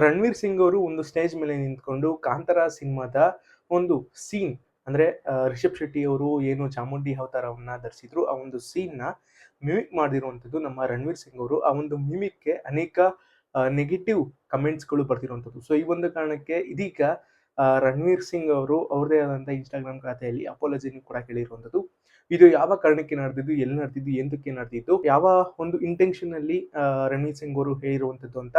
ರಣವೀರ್ ಸಿಂಗ್ ಅವರು ಒಂದು ಸ್ಟೇಜ್ ಮೇಲೆ ನಿಂತ್ಕೊಂಡು ಕಾಂತಾರ ಸಿನಿಮಾದ ಒಂದು ಸೀನ್ ಅಂದ್ರೆ ರಿಷಬ್ ಶೆಟ್ಟಿ ಅವರು ಏನು ಚಾಮುಂಡಿ ಅವತಾರವನ್ನ ಧರಿಸಿದ್ರು ಆ ಒಂದು ಸೀನ್ ನ ಮಿಮಿಕ್ ಮಾಡಿರುವಂತದ್ದು ನಮ್ಮ ರಣವೀರ್ ಸಿಂಗ್ ಅವರು. ಆ ಒಂದು ಮಿಮಿಕ್ಗೆ ಅನೇಕ ನೆಗೆಟಿವ್ ಕಮೆಂಟ್ಸ್ಗಳು ಬರ್ತಿರುವಂತದ್ದು. ಸೊ ಈ ಒಂದು ಕಾರಣಕ್ಕೆ ಇದೀಗ ರಣವೀರ್ ಸಿಂಗ್ ಅವರು ಅವ್ರದೇ ಆದಂತಹ ಇನ್ಸ್ಟಾಗ್ರಾಮ್ ಖಾತೆಯಲ್ಲಿ ಅಪಾಲಜಿನ ಕೂಡ ಕೇಳಿರುವಂತದ್ದು. ಇದು ಯಾವ ಕಾರಣಕ್ಕೆ ನಡೆದಿದ್ದು, ಎಲ್ಲಿ ನಡೆದಿದ್ದು, ಎಂದಕ್ಕೆ ನಡೆದಿದ್ದು, ಯಾವ ಒಂದು ಇಂಟೆನ್ಷನ್ ಅಲ್ಲಿ ರಣವೀರ್ ಸಿಂಗ್ ಅವರು ಹೇಳಿರುವಂತದ್ದು ಅಂತ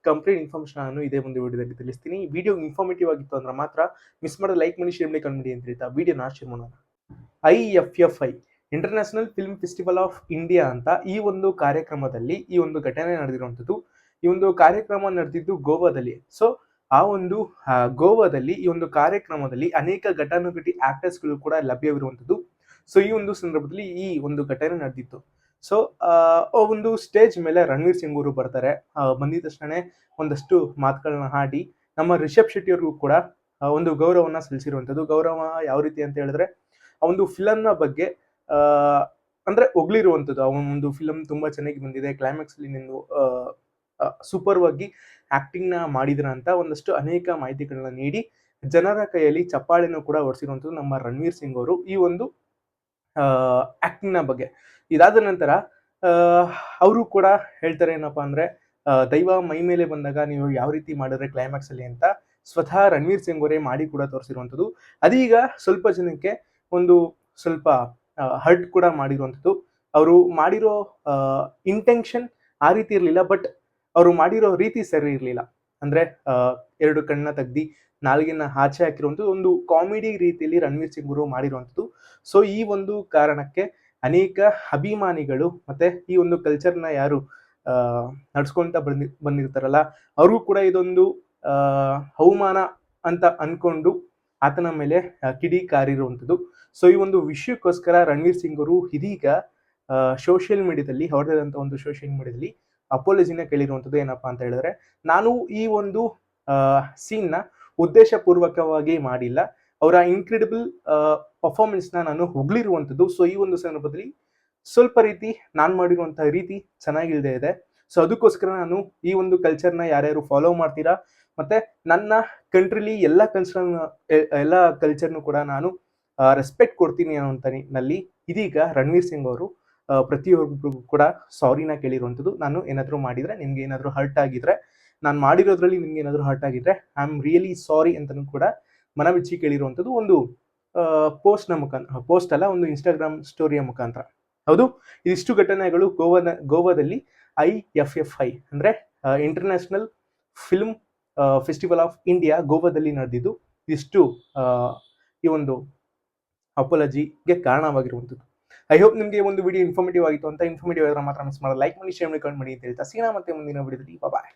ಕಂಪ್ಲೀಟ್ ಇನ್ಫಾರ್ಮೇಶನ್ ನಾನು ಇದೇ ಒಂದು ವಿಡಿಯೋದಲ್ಲಿ ತಿಳಿಸ್ತೀನಿ. ವಿಡಿಯೋ ಇನ್ಫಾರ್ಮೇಟಿವ್ ಆಗಿತ್ತು ಅಂದ್ರೆ ಮಾತ್ರ ಮಿಸ್ ಮಾಡೋ ಲೈಕ್ ಮಾಡಿ, ಶೇರ್ ಮಾಡಿ, ಕಮೆಂಟ್ ಮಾಡಿ ಅಂತ ಹೇಳ್ತಾ ವಿಡಿಯೋನ ಶೇರ್ ಮಾಡೋಣ. IFFI international film festival of India ಅಂತ ಈ ಒಂದು ಕಾರ್ಯಕ್ರಮದಲ್ಲಿ ಈ ಒಂದು ಘಟನೆ ನಡೆದಿರುವಂತದ್ದು. ಈ ಒಂದು ಕಾರ್ಯಕ್ರಮ ನಡೆದಿದ್ದು ಗೋವಾದಲ್ಲಿ. ಸೊ ಆ ಒಂದು ಗೋವಾದಲ್ಲಿ ಈ ಒಂದು ಕಾರ್ಯಕ್ರಮದಲ್ಲಿ ಅನೇಕ ಘಟಾನುಘಟಿ ಆಕ್ಟರ್ಸ್ಗಳು ಕೂಡ ಲಭ್ಯವಿರುವಂತದ್ದು. ಸೊ ಈ ಒಂದು ಸಂದರ್ಭದಲ್ಲಿ ಈ ಒಂದು ಘಟನೆ ನಡೆದಿತ್ತು. ಸೊ ಒಂದು ಸ್ಟೇಜ್ ಮೇಲೆ ರಣವೀರ್ ಸಿಂಗ್ ಅವರು ಬರ್ತಾರೆ. ಬಂದಿದ ತಕ್ಷಣ ಒಂದಷ್ಟು ಮಾತುಗಳನ್ನ ಹಾಡಿ ನಮ್ಮ ರಿಷಬ್ ಶೆಟ್ಟಿ ಅವ್ರಿಗೂ ಕೂಡ ಒಂದು ಗೌರವನ ಸಲ್ಲಿಸಿರುವಂತದ್ದು. ಗೌರವ ಯಾವ ರೀತಿ ಅಂತ ಹೇಳಿದ್ರೆ ಆ ಒಂದು ಫಿಲಮ್ ನ ಬಗ್ಗೆ ಅಂದ್ರೆ ಹೊಗಳಿರುವಂತದ್ದು. ಆ ಒಂದು ಫಿಲಮ್ ತುಂಬಾ ಚೆನ್ನಾಗಿ ಬಂದಿದೆ, ಕ್ಲೈಮ್ಯಾಕ್ಸ್ ಅಲ್ಲಿ ನಿಂದು ಸೂಪರ್ ವಾಗಿ ಆಕ್ಟಿಂಗ್ ನ ಮಾಡಿದ್ರ ಅಂತ ಒಂದಷ್ಟು ಅನೇಕ ಮಾಹಿತಿಗಳನ್ನ ನೀಡಿ ಜನರ ಕೈಯಲ್ಲಿ ಚಪ್ಪಾಳೆನೂ ಕೂಡ ಹೊಡಿಸಿರುವಂತದ್ದು ನಮ್ಮ ರಣವೀರ್ ಸಿಂಗ್ ಅವರು ಈ ಒಂದು ಆಕ್ಟಿಂಗ್ ನ ಬಗ್ಗೆ. ಇದಾದ ನಂತರ ಅವರು ಕೂಡ ಹೇಳ್ತಾರೆ ಏನಪ್ಪಾ ಅಂದ್ರೆ ದೈವ ಮೈ ಮೇಲೆ ಬಂದಾಗ ನೀವು ಯಾವ ರೀತಿ ಮಾಡಿದ್ರೆ ಕ್ಲೈಮ್ಯಾಕ್ಸ್ ಅಲ್ಲಿ ಅಂತ ಸ್ವತಃ ರಣವೀರ್ ಸಿಂಗ್ ಅವರೇ ಮಾಡಿ ಕೂಡ ತೋರಿಸಿರುವಂತದ್ದು. ಅದೀಗ ಸ್ವಲ್ಪ ಜನಕ್ಕೆ ಒಂದು ಸ್ವಲ್ಪ ಹರ್ಟ್ ಕೂಡ ಮಾಡಿರುವಂಥದ್ದು. ಅವರು ಮಾಡಿರೋ ಇಂಟೆನ್ಷನ್ ಆ ರೀತಿ ಇರಲಿಲ್ಲ, ಬಟ್ ಅವರು ಮಾಡಿರೋ ರೀತಿ ಸರಿ ಇರಲಿಲ್ಲ. ಅಂದ್ರೆ ಎರಡು ಕಣ್ಣ ತೆಗ್ದಿ ನಾಲ್ಗೆನ ಆಚೆ ಹಾಕಿರುವಂಥದ್ದು ಒಂದು ಕಾಮಿಡಿ ರೀತಿಯಲ್ಲಿ ರಣವೀರ್ ಸಿಂಗ್ ಅವರು ಮಾಡಿರುವಂಥದ್ದು. ಸೊ ಈ ಒಂದು ಕಾರಣಕ್ಕೆ ಅನೇಕ ಅಭಿಮಾನಿಗಳು ಮತ್ತೆ ಈ ಒಂದು ಕಲ್ಚರ್ನ ಯಾರು ನಡ್ಸ್ಕೊಂತ ಬಂದಿರ್ತಾರಲ್ಲ ಅವ್ರಿಗೂ ಕೂಡ ಇದೊಂದು ಅವಮಾನ ಅಂತ ಅನ್ಕೊಂಡು ಆತನ ಮೇಲೆ ಕಿಡಿ ಕಾರಿರುವಂಥದ್ದು. ಸೊ ಈ ಒಂದು ವಿಷಯಕ್ಕೋಸ್ಕರ ರಣವೀರ್ ಸಿಂಗ್ ಅವರು ಇದೀಗ ಸೋಷಿಯಲ್ ಮೀಡಿಯಾದಲ್ಲಿ ಹೊರದಂತ ಒಂದು ಸೋಷಿಯಲ್ ಮೀಡಿಯಾದಲ್ಲಿ ಅಪಾಲಜಿನ ಕೇಳಿರುವಂಥದ್ದು. ಏನಪ್ಪಾ ಅಂತ ಹೇಳಿದ್ರೆ, ನಾನು ಈ ಒಂದು ಸೀನ್ ನ ಉದ್ದೇಶ ಪೂರ್ವಕವಾಗಿ ಮಾಡಿಲ್ಲ, ಅವರ ಇನ್ಕ್ರೆಡಿಬಲ್ ಪರ್ಫಾರ್ಮೆನ್ಸ್ ನ ನಾನು ಹೊಗಳಿರುವಂಥದ್ದು. ಸೊ ಈ ಒಂದು ಸಂದರ್ಭದಲ್ಲಿ ಸ್ವಲ್ಪ ರೀತಿ ನಾನು ಮಾಡಿರುವಂತಹ ರೀತಿ ಚೆನ್ನಾಗಿಲ್ದೇ ಇದೆ. ಸೊ ಅದಕ್ಕೋಸ್ಕರ ನಾನು ಈ ಒಂದು ಕಲ್ಚರ್ನ ಯಾರ್ಯಾರು ಫಾಲೋ ಮಾಡ್ತೀರಾ ಮತ್ತೆ ನನ್ನ ಕಂಟ್ರಿಲಿ ಎಲ್ಲ ಕಲ್ಚರ್ನು ಕೂಡ ನಾನು ರೆಸ್ಪೆಕ್ಟ್ ಕೊಡ್ತೀನಿ ಅನ್ನೋ ನಲ್ಲಿ ಇದೀಗ ರಣವೀರ್ ಸಿಂಗ್ ಅವರು ಪ್ರತಿಯೊಬ್ಬರಿಗೂ ಕೂಡ ಸಾರಿನ ಕೇಳಿರುವಂಥದ್ದು. ನಾನು ಏನಾದರೂ ಮಾಡಿದ್ರೆ, ನಿಮ್ಗೆ ಏನಾದರೂ ಹರ್ಟ್ ಆಗಿದ್ರೆ, ನಾನು ಮಾಡಿರೋದ್ರಲ್ಲಿ ನಿಮ್ಗೆ ಏನಾದರೂ ಹರ್ಟ್ ಆಗಿದ್ರೆ ಐ ಆಮ್ ರಿಯಲಿ ಸಾರಿ ಅಂತಲೂ ಕೂಡ ಮನಬಿಚ್ಚಿ ಕೇಳಿರುವಂಥದ್ದು ಒಂದು ಪೋಸ್ಟ್ನ ಮುಖಾಂತರ, ಪೋಸ್ಟ್ ಅಲ್ಲ, ಒಂದು ಇನ್ಸ್ಟಾಗ್ರಾಮ್ ಸ್ಟೋರಿಯ ಮುಖಾಂತರ. ಹೌದು, ಇದಿಷ್ಟು ಘಟನೆಗಳು ಗೋವಾದಲ್ಲಿ IFFI ಅಂದ್ರೆ international film festival of India ಗೋವಾದಲ್ಲಿ ನಡೆದಿದ್ದು. ಇಷ್ಟು ಈ ಒಂದು ಅಪಾಲಜಿಗೆ ಕಾರಣವಾಗಿರುವಂಥದ್ದು. ಐ ಹೋಪ್ ನಿಮಗೆ ಒಂದು ವಿಡಿಯೋ ಇನ್ಫಾರ್ಮೇಟಿವ್ ಆಗಿತ್ತು ಅಂತ. ಇನ್ಫಾರ್ಮೇಟಿವ್ ಆಗಿದ್ರೆ ಮಾತ್ರ ಮಿಸ್ ಮಾಡಲ್ಲ, ಲೈಕ್ ಮಾಡಿ, ಶೇರ್ ಮಾಡಿ, ಕಮೆಂಟ್ ಮಾಡಿ ಅಂತ ಹೇಳ್ತಾ ಸಿಗೋಣ ಮತ್ತೆ ಮುಂದಿನ ವಿಡಿಯೋದಲ್ಲಿ. ಬಾಯ್.